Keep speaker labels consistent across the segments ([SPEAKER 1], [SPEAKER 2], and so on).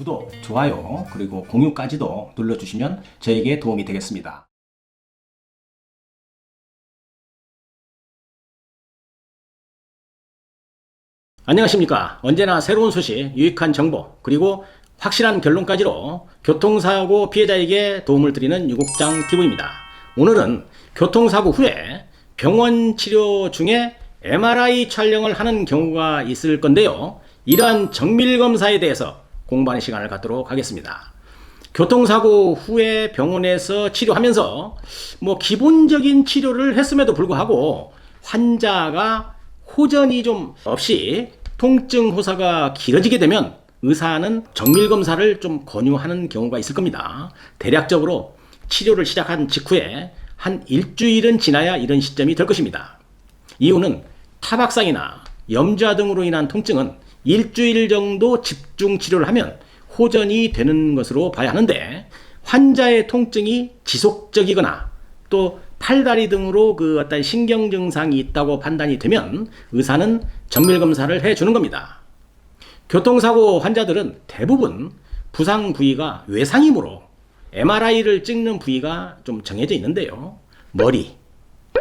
[SPEAKER 1] 구독, 좋아요, 그리고 공유까지도 눌러주시면 저에게 도움이 되겠습니다. 안녕하십니까. 언제나 새로운 소식, 유익한 정보, 그리고 확실한 결론까지로 교통사고 피해자에게 도움을 드리는 유국장TV입니다. 오늘은 교통사고 후에 병원 치료 중에 MRI 촬영을 하는 경우가 있을 건데요. 이러한 정밀검사에 대해서 공부하는 시간을 갖도록 하겠습니다. 교통사고 후에 병원에서 치료하면서 기본적인 치료를 했음에도 불구하고 환자가 호전이 좀 없이 통증 호소가 길어지게 되면 의사는 정밀검사를 좀 권유하는 경우가 있을 겁니다. 대략적으로 치료를 시작한 직후에 한 일주일은 지나야 이런 시점이 될 것입니다. 이유는 타박상이나 염좌 등으로 인한 통증은 일주일 정도 집중 치료를 하면 호전이 되는 것으로 봐야 하는데, 환자의 통증이 지속적이거나 또 팔다리 등으로 어떤 신경 증상이 있다고 판단이 되면 의사는 정밀검사를 해주는 겁니다. 교통사고 환자들은 대부분 부상 부위가 외상이므로 MRI를 찍는 부위가 좀 정해져 있는데요. 머리,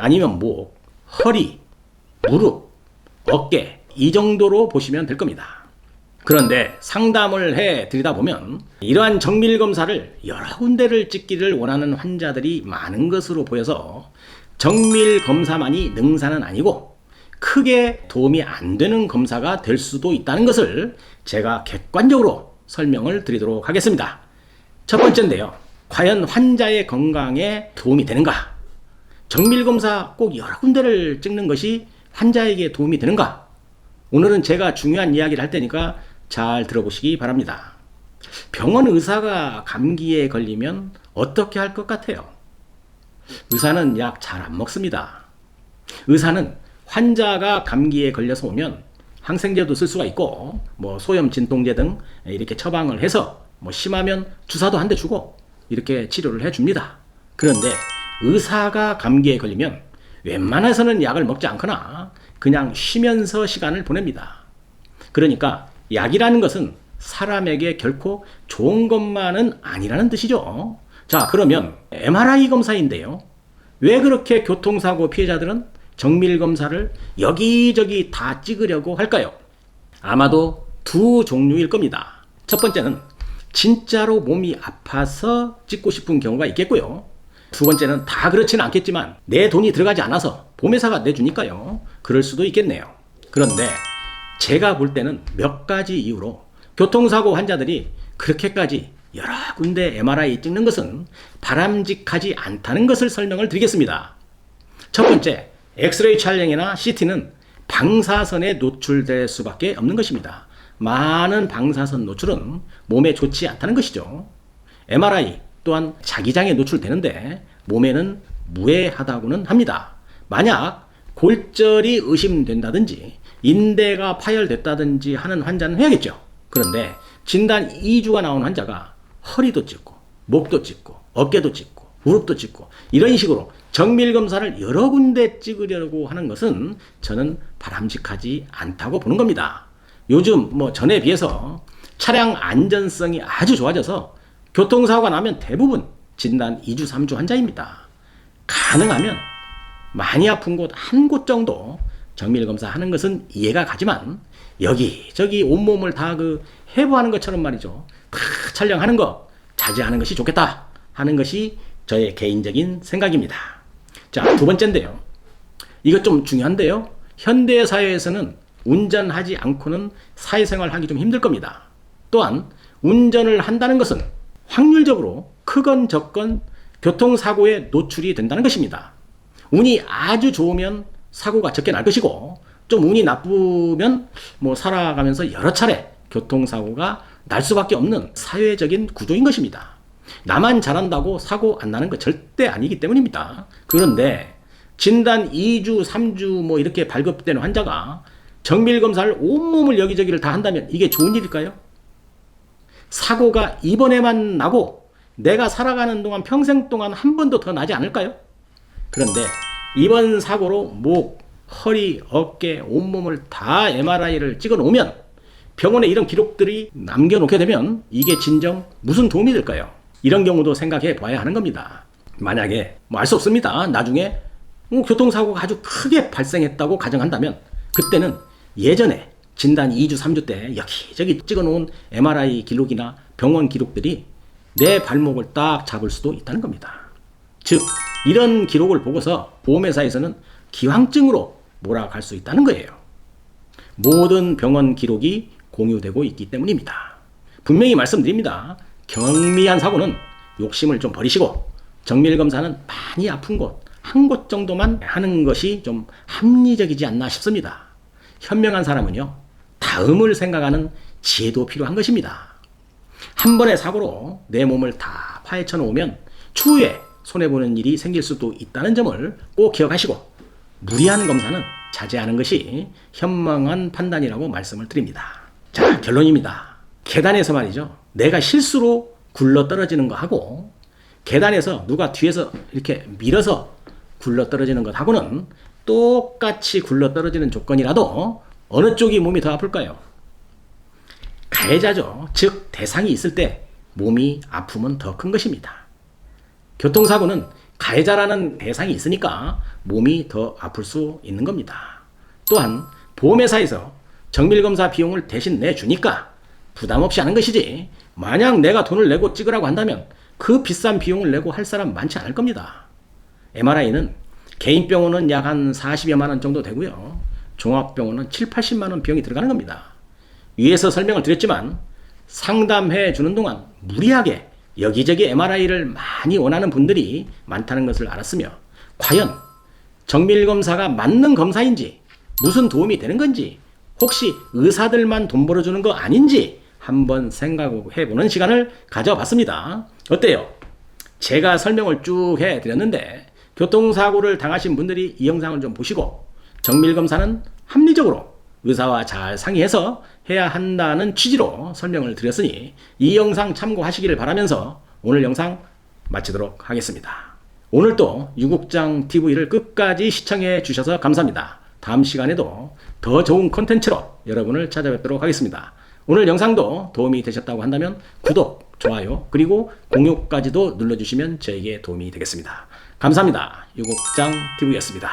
[SPEAKER 1] 아니면 목, 허리, 무릎, 어깨, 이 정도로 보시면 될 겁니다. 그런데 상담을 해 드리다 보면 이러한 정밀검사를 여러 군데를 찍기를 원하는 환자들이 많은 것으로 보여서 정밀검사만이 능사는 아니고 크게 도움이 안 되는 검사가 될 수도 있다는 것을 제가 객관적으로 설명을 드리도록 하겠습니다. 첫 번째인데요. 과연 환자의 건강에 도움이 되는가? 정밀검사 꼭 여러 군데를 찍는 것이 환자에게 도움이 되는가? 오늘은 제가 중요한 이야기를 할 테니까 잘 들어보시기 바랍니다. 병원 의사가 감기에 걸리면 어떻게 할 것 같아요? 의사는 약 잘 안 먹습니다. 의사는 환자가 감기에 걸려서 오면 항생제도 쓸 수가 있고 소염 진통제 등 이렇게 처방을 해서 심하면 주사도 한 대 주고 이렇게 치료를 해줍니다. 그런데 의사가 감기에 걸리면 웬만해서는 약을 먹지 않거나 그냥 쉬면서 시간을 보냅니다. 그러니까 약이라는 것은 사람에게 결코 좋은 것만은 아니라는 뜻이죠. 자, 그러면 MRI 검사인데요. 왜 그렇게 교통사고 피해자들은 정밀검사를 여기저기 다 찍으려고 할까요? 아마도 두 종류일 겁니다. 첫 번째는 진짜로 몸이 아파서 찍고 싶은 경우가 있겠고요. 두 번째는 다 그렇지는 않겠지만 내 돈이 들어가지 않아서 보험회사가 내주니까요. 그럴 수도 있겠네요. 그런데 제가 볼 때는 몇 가지 이유로 교통사고 환자들이 그렇게까지 여러 군데 MRI 찍는 것은 바람직하지 않다는 것을 설명을 드리겠습니다. 첫 번째, 엑스레이 촬영이나 CT는 방사선에 노출될 수밖에 없는 것입니다. 많은 방사선 노출은 몸에 좋지 않다는 것이죠. MRI 또한 자기장에 노출되는데 몸에는 무해하다고는 합니다. 만약 골절이 의심된다든지 인대가 파열됐다든지 하는 환자는 해야겠죠. 그런데 진단 2주가 나온 환자가 허리도 찍고 목도 찍고 어깨도 찍고 무릎도 찍고 이런 식으로 정밀검사를 여러 군데 찍으려고 하는 것은 저는 바람직하지 않다고 보는 겁니다. 요즘 전에 비해서 차량 안전성이 아주 좋아져서 교통사고가 나면 대부분 진단 2주, 3주 환자입니다. 가능하면 많이 아픈 곳 한 곳 정도 정밀검사 하는 것은 이해가 가지만 여기저기 온몸을 다 해부하는 것처럼 말이죠. 다 촬영하는 거 자제하는 것이 좋겠다 하는 것이 저의 개인적인 생각입니다. 자, 두 번째인데요. 이것 좀 중요한데요. 현대사회에서는 운전하지 않고는 사회생활 하기 좀 힘들 겁니다. 또한 운전을 한다는 것은 확률적으로 크건 적건 교통사고에 노출이 된다는 것입니다. 운이 아주 좋으면 사고가 적게 날 것이고 좀 운이 나쁘면 살아가면서 여러 차례 교통사고가 날 수밖에 없는 사회적인 구조인 것입니다. 나만 잘한다고 사고 안 나는 거 절대 아니기 때문입니다. 그런데 진단 2주, 3주 이렇게 발급되는 환자가 정밀검사를 온몸을 여기저기를 다 한다면 이게 좋은 일일까요? 사고가 이번에만 나고 내가 살아가는 동안 평생 동안 한 번도 더 나지 않을까요? 그런데 이번 사고로 목, 허리, 어깨, 온몸을 다 MRI를 찍어 놓으면 병원에 이런 기록들이 남겨놓게 되면 이게 진정 무슨 도움이 될까요? 이런 경우도 생각해 봐야 하는 겁니다. 만약에 알 수 없습니다. 나중에 교통사고가 아주 크게 발생했다고 가정한다면 그때는 예전에 진단 2주, 3주 때 여기저기 찍어놓은 MRI 기록이나 병원 기록들이 내 발목을 딱 잡을 수도 있다는 겁니다. 즉 이런 기록을 보고서 보험회사에서는 기왕증으로 몰아갈 수 있다는 거예요. 모든 병원 기록이 공유되고 있기 때문입니다. 분명히 말씀드립니다. 경미한 사고는 욕심을 좀 버리시고 정밀검사는 많이 아픈 곳, 한 곳 정도만 하는 것이 좀 합리적이지 않나 싶습니다. 현명한 사람은요, 다음을 생각하는 지혜도 필요한 것입니다. 한 번의 사고로 내 몸을 다 파헤쳐 놓으면 추후에 손해보는 일이 생길 수도 있다는 점을 꼭 기억하시고 무리한 검사는 자제하는 것이 현명한 판단이라고 말씀을 드립니다. 자, 결론입니다. 계단에서 말이죠. 내가 실수로 굴러 떨어지는 거 하고 계단에서 누가 뒤에서 이렇게 밀어서 굴러 떨어지는 것하고는 똑같이 굴러 떨어지는 조건이라도 어느 쪽이 몸이 더 아플까요? 가해자죠. 즉 대상이 있을 때 몸이 아프면 더 큰 것입니다. 교통사고는 가해자라는 대상이 있으니까 몸이 더 아플 수 있는 겁니다. 또한 보험회사에서 정밀검사 비용을 대신 내주니까 부담 없이 하는 것이지 만약 내가 돈을 내고 찍으라고 한다면 그 비싼 비용을 내고 할 사람 많지 않을 겁니다. MRI는 개인 병원은 약 한 40여만 원 정도 되고요. 종합병원은 7, 80만 원 비용이 들어가는 겁니다. 위에서 설명을 드렸지만 상담해 주는 동안 무리하게 여기저기 MRI를 많이 원하는 분들이 많다는 것을 알았으며 과연 정밀검사가 맞는 검사인지 무슨 도움이 되는 건지 혹시 의사들만 돈 벌어주는 거 아닌지 한번 생각해보는 시간을 가져봤습니다. 어때요? 제가 설명을 쭉 해드렸는데 교통사고를 당하신 분들이 이 영상을 좀 보시고 정밀검사는 합리적으로 의사와 잘 상의해서 해야 한다는 취지로 설명을 드렸으니 이 영상 참고하시기를 바라면서 오늘 영상 마치도록 하겠습니다. 오늘도 유국장 TV를 끝까지 시청해 주셔서 감사합니다. 다음 시간에도 더 좋은 콘텐츠로 여러분을 찾아뵙도록 하겠습니다. 오늘 영상도 도움이 되셨다고 한다면 구독, 좋아요, 그리고 공유까지도 눌러주시면 저에게 도움이 되겠습니다. 감사합니다. 유국장 TV였습니다.